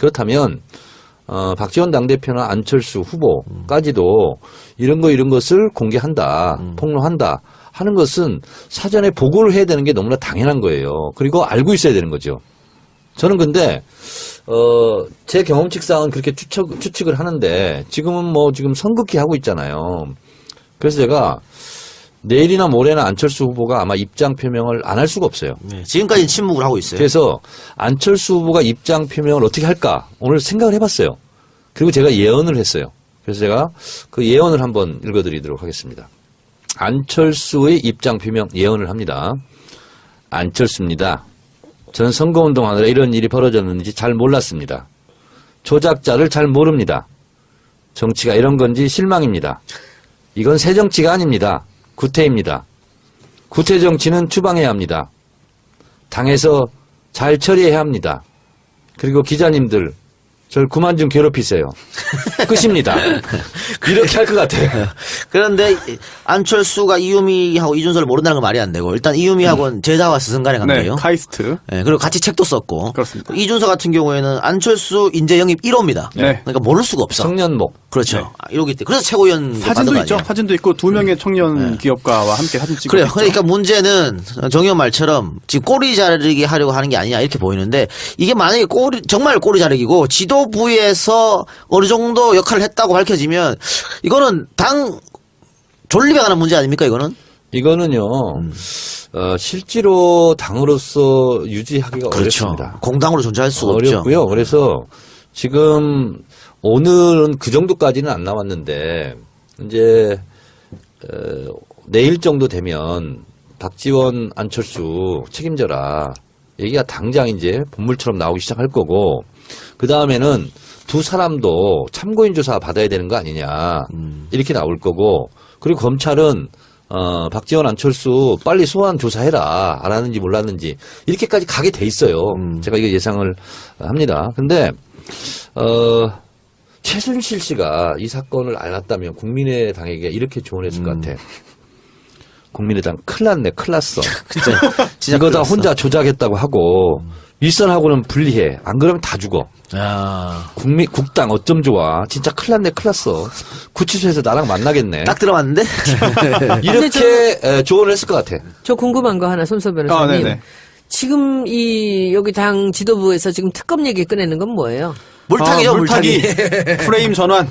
그렇다면 박지원 당대표나 안철수 후보까지도 이런 것을 공개한다, 폭로한다 하는 것은 사전에 보고를 해야 되는 게 너무나 당연한 거예요. 그리고 알고 있어야 되는 거죠. 저는 근데 제 경험칙상은 그렇게 추측을 하는데 지금은 지금 선긋기 하고 있잖아요. 그래서 제가 내일이나 모레나 안철수 후보가 아마 입장 표명을 안 할 수가 없어요. 네, 지금까지는 침묵을 하고 있어요. 그래서 안철수 후보가 입장 표명을 어떻게 할까 오늘 생각을 해봤어요. 그리고 제가 예언을 했어요. 그래서 제가 그 예언을 한번 읽어드리도록 하겠습니다. 안철수의 입장 표명 예언을 합니다. 안철수입니다. 저는 선거운동하느라 이런 일이 벌어졌는지 잘 몰랐습니다. 조작자를 잘 모릅니다. 정치가 이런 건지 실망입니다. 이건 새 정치가 아닙니다. 구태입니다. 구태 정치는 추방해야 합니다. 당에서 잘 처리해야 합니다. 그리고 기자님들 절 그만 좀 괴롭히세요. 끝입니다. 이렇게 할 것 같아요. 그런데 안철수가 이유미하고 이준서를 모른다는 건 말이 안 되고 일단 이유미하고는 제자와 스승간의 관계예요. 네, 카이스트. 네, 그리고 같이 책도 썼고. 그렇습니다. 이준서 같은 경우에는 안철수 인재 영입 1호입니다. 네. 그러니까 모를 수가 없어. 청년목. 그렇죠. 네. 1호기 때. 그래서 최고위원 사진도 있죠. 아니야. 사진도 있고 2명의 청년 기업가와 함께 사진 찍고 그래요. 있죠. 그러니까 문제는 정의원 말처럼 지금 꼬리 자르기 하려고 하는 게 아니냐 이렇게 보이는데 이게 만약에 정말 꼬리 자르기고 지도부에서 어느 정도 역할을 했다고 밝혀지면 이거는 당 존립에 관한 문제 아닙니까 이거는? 이거는요. 실제로 당으로서 유지하기가 그렇죠. 어렵습니다. 공당으로 존재할 수가 어렵고요. 없죠. 그래서 지금 오늘은 그 정도까지는 안 나왔는데 이제 내일 정도 되면 박지원, 안철수 책임져라 얘기가 당장 이제 본물처럼 나오기 시작할 거고 그 다음에는 두 사람도 참고인 조사 받아야 되는 거 아니냐 이렇게 나올 거고 그리고 검찰은 박지원, 안철수 빨리 소환 조사해라 알았는지 몰랐는지 이렇게까지 가게 돼 있어요. 제가 이거 예상을 합니다. 근데 최순실 씨가 이 사건을 알았다면 국민의당에게 이렇게 조언했을 것 같아. 국민의당 큰일 났네, 큰일 났어. 진짜 이거 다 큰일 혼자 조작했다고 하고 윗선하고는 분리해. 안 그러면 다 죽어. 야. 국당 어쩜 좋아. 진짜 큰일 났네, 큰일 났어. 구치소에서 나랑 만나겠네. 딱 들어봤는데? 이렇게 조언을 했을 것 같아. 저 궁금한 거 하나 손소 변호사님. 네네. 지금 여기 당 지도부에서 지금 특검 얘기 꺼내는 건 뭐예요? 물타기죠, 물타기. 프레임 전환.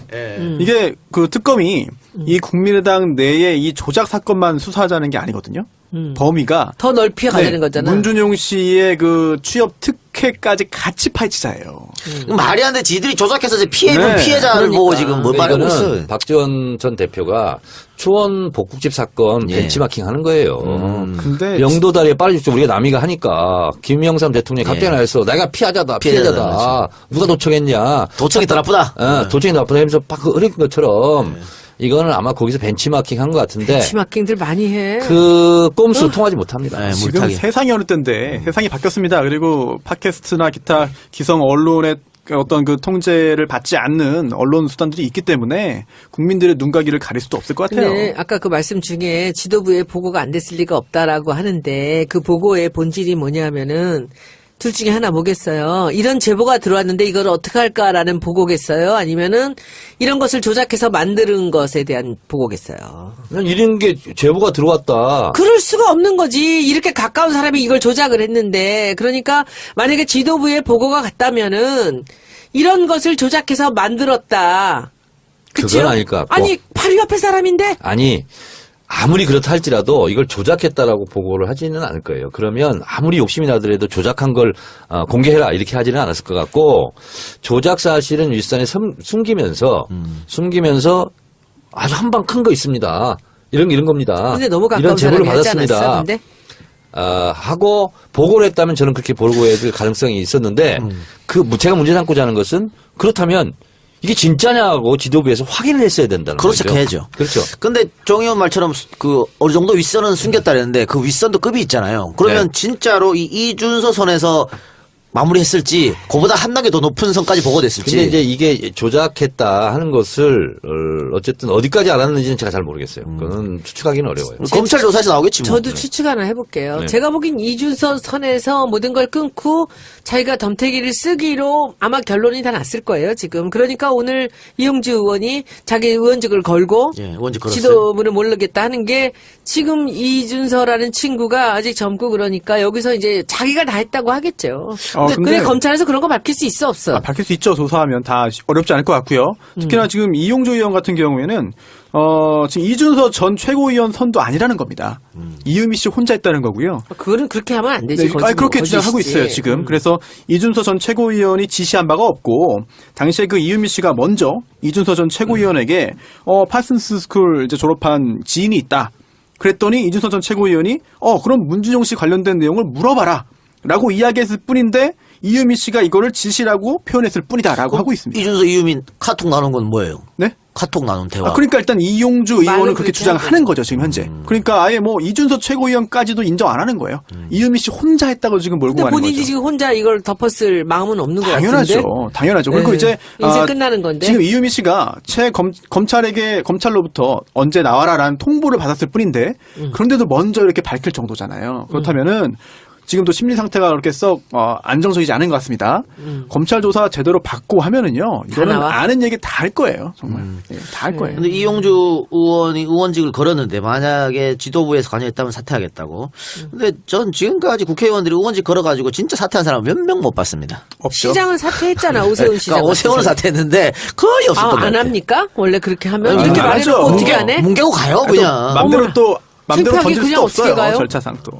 이게 그 특검이 이 국민의당 내에 이 조작 사건만 수사하자는 게 아니거든요. 범위가 더 넓히 가자는 거잖아. 문준용 씨의 그 취업 특혜까지 같이 파헤치자예요. 말이 안 돼. 지들이 조작해서 이제 네. 피해자를 그러니까. 보고 지금 뭐 말하고 있어. 이거는 박지원 전 대표가 초원 복국집 사건 예. 벤치마킹 하는 거예요. 근데 영도다리에 빠르죠. 우리가 남이가 하니까 김영삼 대통령이 갑자기 나와서 내가 피해자다. 피해자다. 누가 도청했냐. 도청이 더 나쁘다. 도청이 나쁘다 하면서 막 흐린 것처럼 이거는 아마 거기서 벤치마킹 한 것 같은데 벤치마킹들 많이 해. 그 꼼수 통하지 못합니다. 네, 지금 물타기. 세상이 어느 때인데 세상이 바뀌었습니다. 그리고 팟캐스트나 기타 기성 언론의 어떤 그 통제를 받지 않는 언론 수단들이 있기 때문에 국민들의 눈가기를 가릴 수도 없을 것 같아요. 근데 아까 그 말씀 중에 지도부에 보고가 안 됐을 리가 없다라고 하는데 그 보고의 본질이 뭐냐면은 둘 중에 하나 뭐겠어요? 이런 제보가 들어왔는데 이걸 어떻게 할까라는 보고겠어요? 아니면은 이런 것을 조작해서 만드는 것에 대한 보고겠어요? 이런 게 제보가 들어왔다. 그럴 수가 없는 거지. 이렇게 가까운 사람이 이걸 조작을 했는데 그러니까 만약에 지도부에 보고가 갔다면은 이런 것을 조작해서 만들었다. 그쵸? 그건 아닐 것 같고. 아니 바로 옆에 사람인데? 아니 아무리 그렇다 할지라도 이걸 조작했다라고 보고를 하지는 않을 거예요. 그러면 아무리 욕심이 나더라도 조작한 걸 공개해라 이렇게 하지는 않았을 것 같고 조작 사실은 윗선에 숨기면서 아주 한 방 큰 거 있습니다. 이런 겁니다. 근데 너무 가까운 이런 제보를 사람이 하지 않았어, 받았습니다. 근데? 하고 보고를 했다면 저는 그렇게 보고해야 될 가능성이 있었는데 제가 문제 삼고자 하는 것은 그렇다면 이게 진짜냐고 지도부에서 확인을 했어야 된다는 그렇죠, 거죠. 해야죠. 그렇죠. 근데 정의원 말처럼 그 어느 정도 윗선은 숨겼다 그랬는데 그 윗선도 급이 있잖아요. 그러면 네. 진짜로 이 이준서 선에서 마무리했을지 그보다 한 단계 더 높은 선까지 보고됐을지. 근데 이제 이게 조작했다 하는 것을 어쨌든 어디까지 알았는지는 제가 잘 모르겠어요. 그거는 추측하기는 어려워요. 검찰 조사에서 나오겠지 뭐. 저도 추측 하나 해볼게요. 네. 제가 보기엔 이준석 선에서 모든 걸 끊고 자기가 덤태기를 쓰기로 아마 결론이 다 났을 거예요, 지금. 그러니까 오늘 이용주 의원이 자기 의원직을 걸고 예, 의원직 걸었어요. 지도부를 모르겠다 하는 게 지금 이준서라는 친구가 아직 젊고 그러니까 여기서 이제 자기가 다 했다고 하겠죠. 근데 검찰에서 그런 거 밝힐 수 있어, 없어? 밝힐 수 있죠. 조사하면 다 어렵지 않을 것 같고요. 특히나 지금 이용조 의원 같은 경우에는 지금 이준서 전 최고위원 선도 아니라는 겁니다. 이유미 씨 혼자 했다는 거고요. 그거는 그렇게 하면 안 되지. 네, 그렇게 주장하고 있어요, 지금. 그래서 이준서 전 최고위원이 지시한 바가 없고, 당시에 그 이유미 씨가 먼저 이준서 전 최고위원에게, 파슨스 스쿨 이제 졸업한 지인이 있다. 그랬더니 이준서 전 최고위원이, 그럼 문준용 씨 관련된 내용을 물어봐라. 라고 이야기했을 뿐인데, 이유미 씨가 이거를 지시라고 표현했을 뿐이다라고 하고 있습니다. 이준석 이유민 카톡 나눈 건 뭐예요? 네? 카톡 나눈 대화. 그러니까 일단 이용주 의원은 말은 그렇게 그렇게 주장하는 거죠, 지금 현재. 그러니까 아예 뭐 이준서 최고위원까지도 인정 안 하는 거예요. 이유미 씨 혼자 했다고 지금 몰고 근데 가는 본인이 거죠. 지금 혼자 이걸 덮었을 마음은 없는 것 당연하죠. 같은데. 당연하죠. 그리고 네. 이제 인생 끝나는 건데. 지금 이유미 씨가 검찰로부터 언제 나와라라는 통보를 받았을 뿐인데 그런데도 먼저 이렇게 밝힐 정도잖아요. 그렇다면은 지금도 심리 상태가 그렇게 썩 안정적이지 않은 것 같습니다. 검찰 조사 제대로 받고 하면은요, 이거는 나와? 아는 얘기 다 할 거예요. 정말 네, 다 할 거예요. 근데 이용주 의원이 의원직을 걸었는데 만약에 지도부에서 관여했다면 사퇴하겠다고. 근데 전 지금까지 국회의원들이 의원직 걸어가지고 진짜 사퇴한 사람 몇 명 못 봤습니다. 없죠. 시장은 사퇴했잖아, 오세훈 시장. 그러니까 오세훈은 사퇴했는데 거의 없었던 것 안 같아요. 합니까? 원래 그렇게 하면? 아니, 이렇게 안 말해놓고 하죠. 어떻게 안 해? 뭉개고 가요 그냥. 맘대로 창피하게 던질 그냥 수도 어떻게 없어요. 가요? 절차상 또.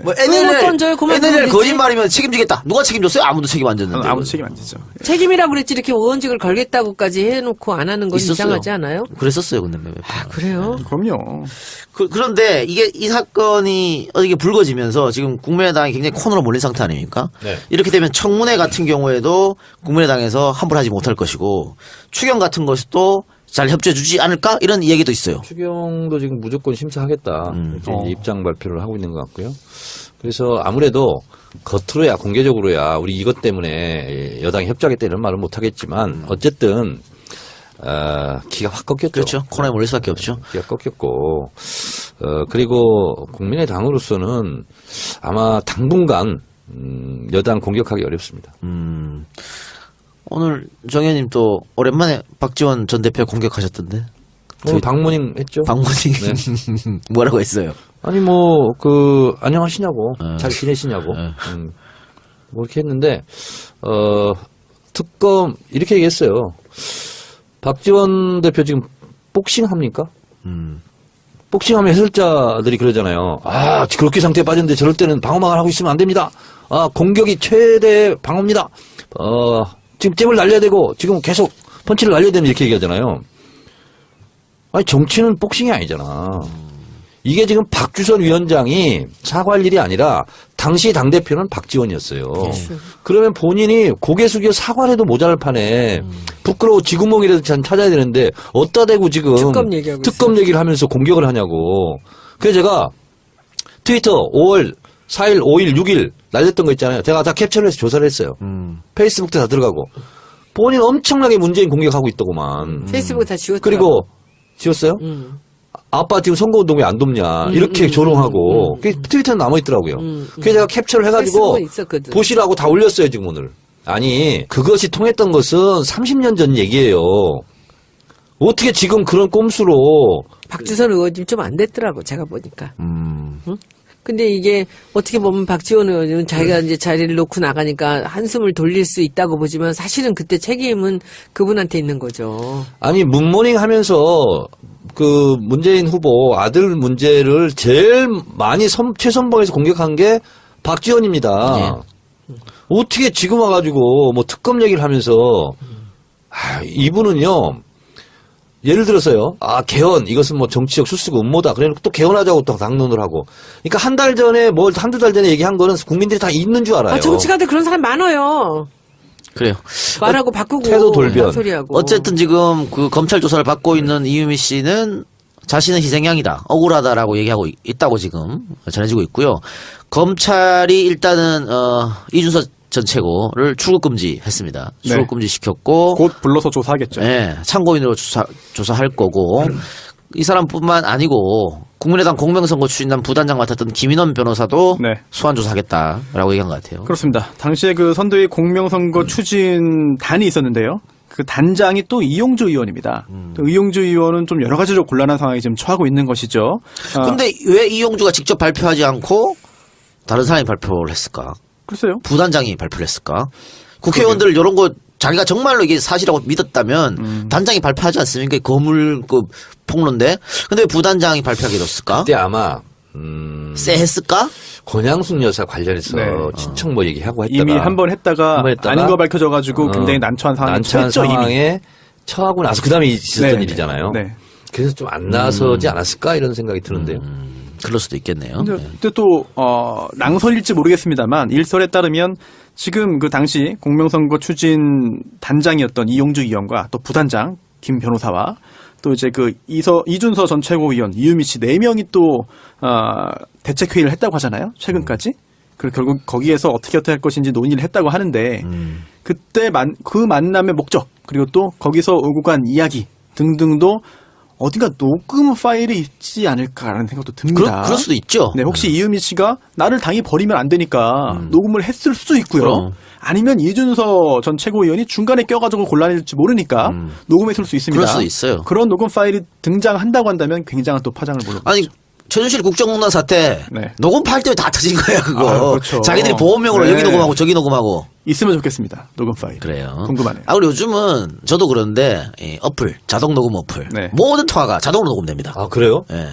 뭐 못 던져요? 그만 NLL 두면 되지. 거짓말이면 책임지겠다. 누가 책임졌어요? 아무도 책임 안 졌는데. 아무도 책임 안 지죠. 책임이라고 그랬지 이렇게 의원직을 걸겠다고까지 해놓고 안 하는 건 있었어요. 이상하지 않아요? 그랬었어요, 근데. 그래요? 그럼요. 그런데 이 사건이 이게 불거지면서 지금 국민의당이 굉장히 코너로 몰린 상태 아닙니까? 네. 이렇게 되면 청문회 같은 경우에도 국민의당에서 함부로 하지 못할 것이고 추경 같은 것도 잘 협조해주지 않을까? 이런 이야기도 있어요. 추경도 지금 무조건 심사하겠다. 이렇게 이제 입장 발표를 하고 있는 것 같고요. 그래서 아무래도 겉으로야 공개적으로야 우리 이것 때문에 여당이 협조하겠다 이런 말은 못하겠지만 어쨌든 기가 확 꺾였죠. 그렇죠. 코너에 몰릴 수밖에 없죠. 기가 꺾였고 그리고 국민의당으로서는 아마 당분간 여당 공격하기 어렵습니다. 오늘 정현님 또 오랜만에 박지원 전 대표 공격하셨던데. 오늘 방문인 했죠. 방문이 뭐라고 했어요? 아니 안녕하시냐고 잘 지내시냐고 뭐 이렇게 했는데 특검 이렇게 얘기했어요. 박지원 대표 지금 복싱 합니까? 복싱하면 해설자들이 그러잖아요. 그렇게 상태에 빠졌는데 저럴 때는 방어막을 하고 있으면 안 됩니다. 공격이 최대 방어입니다. 지금 잽을 날려야 되고 지금 계속 펀치를 날려야 되는 이렇게 얘기하잖아요. 아니 정치는 복싱이 아니잖아. 이게 지금 박주선 위원장이 사과할 일이 아니라 당시 당대표는 박지원이었어요. 그러면 본인이 고개 숙여 사과를 해도 모자랄 판에 부끄러워 쥐구멍이라도 찾아야 되는데 어디다 대고 지금 특검 얘기를 하면서 공격을 하냐고. 그래서 제가 트위터 5월 4일, 5일, 6일 날렸던 거 있잖아요. 제가 다 캡처를 해서 조사를 했어요. 페이스북도 다 들어가고. 본인 엄청나게 문재인 공격하고 있다고만. 페이스북 다 지웠죠. 그리고 지웠어요? 아빠 지금 선거운동에 안 돕냐. 이렇게 조롱하고. 그게 트위터에 남아있더라고요. 그래서 제가 capture를 해가지고 보시라고 다 올렸어요, 지금 오늘. 아니, 그것이 통했던 것은 30년 전 얘기예요. 어떻게 지금 그런 꼼수로. 박주선 의원님 좀 안 됐더라고, 제가 보니까. 응? 근데 이게 어떻게 보면 박지원 의원은 자기가 이제 자리를 놓고 나가니까 한숨을 돌릴 수 있다고 보지만 사실은 그때 책임은 그분한테 있는 거죠. 아니, 문모닝 하면서 그 문재인 후보 아들 문제를 제일 많이 최선봉에서 공격한 게 박지원입니다. 어떻게 지금 와가지고 뭐 특검 얘기를 하면서 이분은요. 예를 들어서요. 개헌 이것은 뭐 정치적 수수고 음모다. 그래놓고 또 개헌하자고 또 당론을 하고. 그러니까 한 달 전에 한두 달 전에 얘기한 거는 국민들이 다 있는 줄 알아요. 정치가들 그런 사람 많아요. 그래요. 말하고 바꾸고 태도 돌변. 소리하고. 어쨌든 지금 그 검찰 조사를 받고 있는 이유미 씨는 자신은 희생양이다, 억울하다라고 얘기하고 있다고 지금 전해지고 있고요. 검찰이 일단은 이준석 전 최고를 출국 금지했습니다. 네. 출국 금지시켰고 곧 불러서 조사하겠죠. 네, 참고인으로 조사할 거고 이 사람뿐만 아니고 국민의당 공명선거 추진단 부단장 맡았던 김인원 변호사도 네. 소환 조사하겠다라고 얘기한 것 같아요. 그렇습니다. 당시에 그 선대위 공명선거 추진단이 있었는데요. 그 단장이 또 이용주 의원입니다. 또 이용주 의원은 좀 여러 가지로 곤란한 상황에 지금 처하고 있는 것이죠. 근데 왜 이용주가 직접 발표하지 않고 다른 사람이 발표를 했을까? 글쎄요. 부단장이 발표를 했을까? 국회의원들 이런 거 자기가 정말로 이게 사실이라고 믿었다면 단장이 발표하지 않습니까? 거물급 폭로인데. 근데 왜 부단장이 발표하게 됐을까? 그때 아마 쎄했을까? 권양숙 여사 관련해서 네. 친척 뭐 얘기하고 했다가 이미 한 번 했다가 한번 했다가 아닌 거 밝혀져가지고 굉장히 난처한 상황에 난처한 처했죠, 이미. 상황에 처하고 나서 그다음에 있었던 네, 일이잖아요. 네. 그래서 좀 안 나서지 않았을까 이런 생각이 드는데요. 그럴 수도 있겠네요. 근데, 네. 근데 또 낭설일지 모르겠습니다만 일설에 따르면 지금 그 당시 공명선거 추진 단장이었던 이용주 의원과 또 부단장 김 변호사와 또 이제 그 이준서 전 최고위원 이유미 씨 4명이 또 대책회의를 했다고 하잖아요. 최근까지. 그리고 결국 거기에서 어떻게 할 것인지 논의를 했다고 하는데 그때 그 만남의 목적 그리고 또 거기서 오고 간 이야기 등등도 어딘가 녹음 파일이 있지 않을까라는 생각도 듭니다. 그럴 수도 있죠. 네, 혹시 이유미 씨가 나를 당이 버리면 안 되니까 녹음을 했을 수도 있고요. 그럼. 아니면 이준서 전 최고위원이 중간에 껴가지고 곤란해질지 모르니까 녹음했을 수 있습니다. 그럴 수도 있어요. 그런 녹음 파일이 등장한다고 한다면 굉장한 또 파장을 몰고 아니 최순실 국정농단 사태 네. 녹음할 때 다 터진 거야 그거. 그렇죠. 자기들이 보험용으로 네. 여기 녹음하고 저기 녹음하고. 있으면 좋겠습니다. 녹음 파일. 그래요. 궁금하네요. 아, 그리고 요즘은 저도 그런데 이 어플 자동 녹음 어플 네. 모든 통화가 자동으로 녹음됩니다. 아 그래요? 예.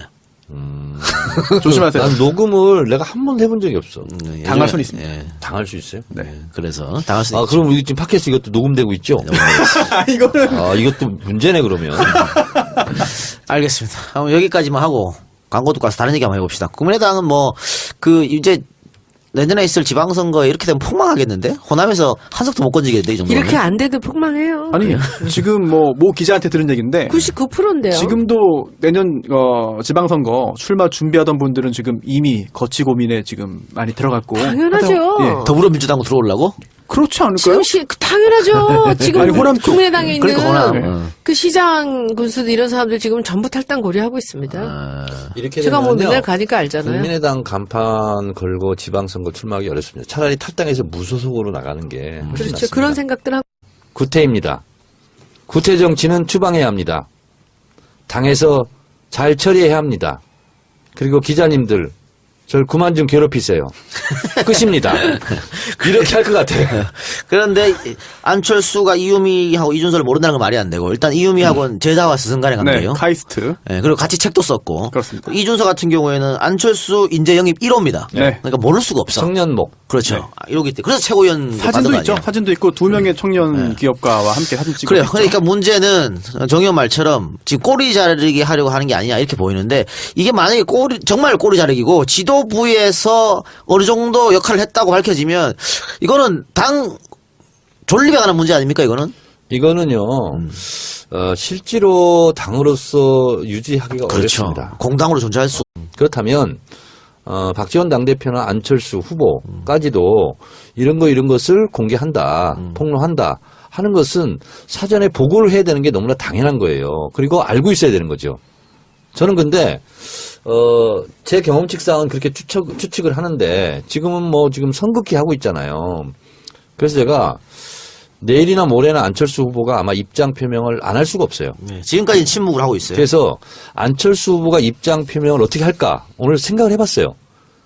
조심하세요. 난 녹음을 내가 한 번도 해본 적이 없어. 당할 요즘에- 수는 있습니다. 예. 당할 수 있어요? 네. 그래서 당할 수 아 있죠. 그럼 우리 지금 팟캐스트 이것도 녹음되고 있죠? 아, 이거는 아 이것도 문제네 그러면. 알겠습니다. 그럼 여기까지만 하고 광고 듣고 와서 다른 얘기 한번 해봅시다. 국민의당은 뭐 그 이제 내년에 있을 지방선거에 이렇게 되면 폭망하겠는데? 호남에서 한석도 못 건지겠는데 이 정도면? 이렇게 안 돼도 폭망해요. 아니 지금 모 기자한테 들은 얘기인데 99%인데요. 지금도 내년 지방선거 출마 준비하던 분들은 지금 이미 거치 고민에 지금 많이 들어갔고 당연하죠. 예. 더불어민주당으로 들어오려고? 그렇지 않을까요? 지금 당연하죠. 지금 아니, 호남 쪽. 국민의당에 있는 그러니까 호남. 네. 그 시장 군수들 이런 사람들 지금 전부 탈당 고려하고 있습니다. 이렇게 제가 뭐 되면요. 맨날 가니까 알잖아요. 국민의당 간판 걸고 지방선거 출마하기 어렵습니다. 차라리 탈당해서 무소속으로 나가는 게 훨씬 그렇죠. 낫습니다. 그런 생각들 하고 구태입니다. 구태 정치는 추방해야 합니다. 당에서 잘 처리해야 합니다. 그리고 기자님들 절 그만 좀 괴롭히세요. 끝입니다. 이렇게 할 것 같아요. 그런데 안철수가 이유미하고 이준서를 모른다는 건 말이 안 되고 일단 이유미하고는 제자와 스승간의 네, 관계예요. 카이스트. 네, 그리고 같이 책도 썼고. 그렇습니다. 이준서 같은 경우에는 안철수 인재 영입 1호입니다. 네. 그러니까 모를 수가 없어. 청년목. 그렇죠. 네. 이러기 때문에. 그래서 최고위원 사진도 있죠. 사진도 있고 2명의 청년 기업가와 함께 사진 찍고 그래요. 있죠. 그러니까 문제는 정 의원 말처럼 지금 꼬리 자르기 하려고 하는 게 아니냐 이렇게 보이는데 이게 만약에 정말 꼬리 자르기고 지도부에서 어느 정도 역할을 했다고 밝혀지면 이거는 당 존립에 관한 문제 아닙니까 이거는? 이거는요. 실제로 당으로서 유지하기가 그렇죠. 어렵습니다. 공당으로 존재할 수. 그렇다면 박지원 당대표나 안철수 후보까지도 이런 것을 공개한다, 폭로한다 하는 것은 사전에 보고를 해야 되는 게 너무나 당연한 거예요. 그리고 알고 있어야 되는 거죠. 저는 근데 제 경험칙상은 그렇게 추측을 하는데 지금은 지금 선긋기 하고 있잖아요. 그래서 제가 내일이나 모레나 안철수 후보가 아마 입장 표명을 안 할 수가 없어요. 네, 지금까지는 침묵을 하고 있어요. 그래서 안철수 후보가 입장 표명을 어떻게 할까 오늘 생각을 해봤어요.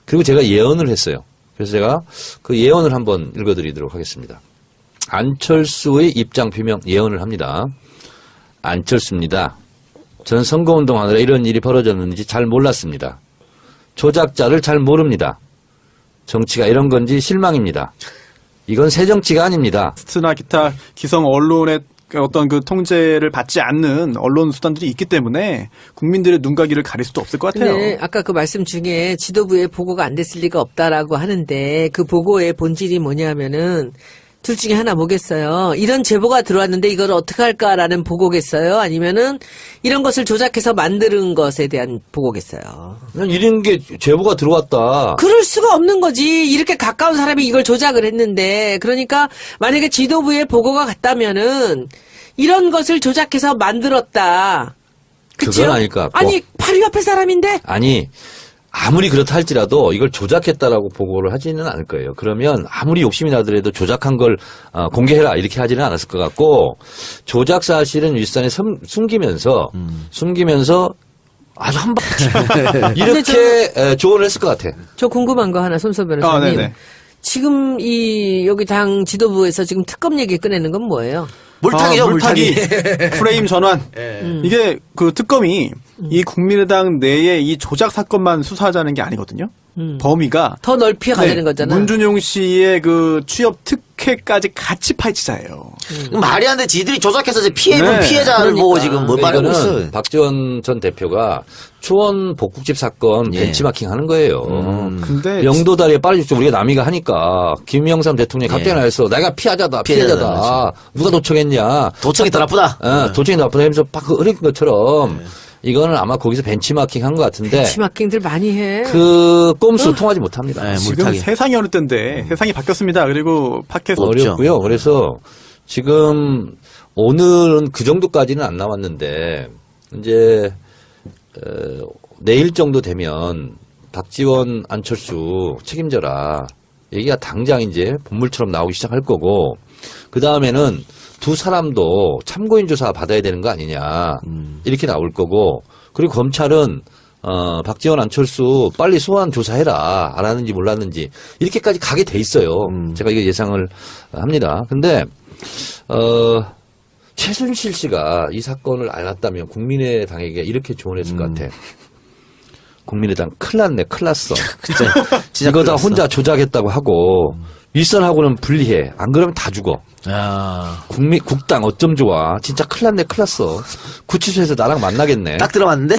그리고 제가 예언을 했어요. 그래서 제가 그 예언을 한번 읽어드리도록 하겠습니다. 안철수의 입장 표명 예언을 합니다. 안철수입니다. 저는 선거운동하느라 이런 일이 벌어졌는지 잘 몰랐습니다. 조작자를 잘 모릅니다. 정치가 이런 건지 실망입니다. 이건 새 정치가 아닙니다. 스트나 기타 기성 언론의 어떤 그 통제를 받지 않는 언론 수단들이 있기 때문에 국민들의 눈가기를 가릴 수도 없을 것 같아요. 네, 아까 그 말씀 중에 지도부에 보고가 안 됐을 리가 없다라고 하는데 그 보고의 본질이 뭐냐면은 둘 중에 하나 뭐겠어요? 이런 제보가 들어왔는데 이걸 어떻게 할까라는 보고겠어요? 아니면은 이런 것을 조작해서 만드는 것에 대한 보고겠어요? 그냥 이런 게 제보가 들어왔다. 그럴 수가 없는 거지. 이렇게 가까운 사람이 이걸 조작을 했는데, 그러니까 만약에 지도부에 보고가 갔다면은 이런 것을 조작해서 만들었다. 그쵸? 그건 아닐 것 같고. 아니 바로 옆에 사람인데. 아니 아무리 그렇다 할지라도 이걸 조작했다라고 보고를 하지는 않을 거예요. 그러면 아무리 욕심이 나더라도 조작한 걸 공개해라 이렇게 하지는 않았을 것 같고 조작 사실은 윗선에 숨기면서 아주 한 방 이렇게 조언을 했을 것 같아. 저 궁금한 거 하나 손소 변호사님. 네네. 지금 여기 당 지도부에서 지금 특검 얘기 꺼내는 건 뭐예요? 물타기죠, 물타기. 프레임 전환. 예. 이게 그 특검이 이 국민의당 내에 이 조작 사건만 수사하자는 게 아니거든요. 범위가 더 넓히 가자는 거잖아. 문준용 씨의 그 취업 특혜까지 같이 파헤치자예요. 말이 안 돼. 지들이 조작해서 이제 피해본 네. 피해자를 그러니까. 보고 지금 뭘 말하고 있어. 이거는 박지원 전 대표가 초원 복국집 사건 예. 벤치마킹 하는 거예요. 근데 영도다리에 빠르죠. 우리가 남이가 하니까 김영삼 대통령이 갑자기 예. 나와서 내가 피해자다. 누가 도청했냐. 도청이 더 나쁘다. 도청이 나쁘다 하면서 막 흐린 것처럼 이거는 아마 거기서 벤치마킹 한 것 같은데 벤치마킹들 많이 해. 그 꼼수 통하지 못합니다. 네, 지금 물타기. 세상이 어느 때인데 세상이 바뀌었습니다. 그리고 팟캐스트 없죠. 어렵고요. 그래서 지금 오늘은 그 정도까지는 안 나왔는데 이제 내일 정도 되면 박지원, 안철수 책임져라 얘기가 당장 이제 본물처럼 나오기 시작할 거고 그 다음에는 두 사람도 참고인 조사 받아야 되는 거 아니냐 이렇게 나올 거고 그리고 검찰은 박지원, 안철수 빨리 소환 조사해라 알았는지 몰랐는지 이렇게까지 가게 돼 있어요. 제가 이거 예상을 합니다. 근데 최순실 씨가 이 사건을 알았다면 국민의당에게 이렇게 조언했을 것 같아. 국민의당 큰일 났네, 큰일 났어. 진짜 이거 다 큰일 혼자 조작했다고 하고 윗선하고는 분리해. 안 그러면 다 죽어. 야. 국당 어쩜 좋아. 진짜 큰일 났네, 큰일 났어. 구치소에서 나랑 만나겠네. 딱 들어봤는데?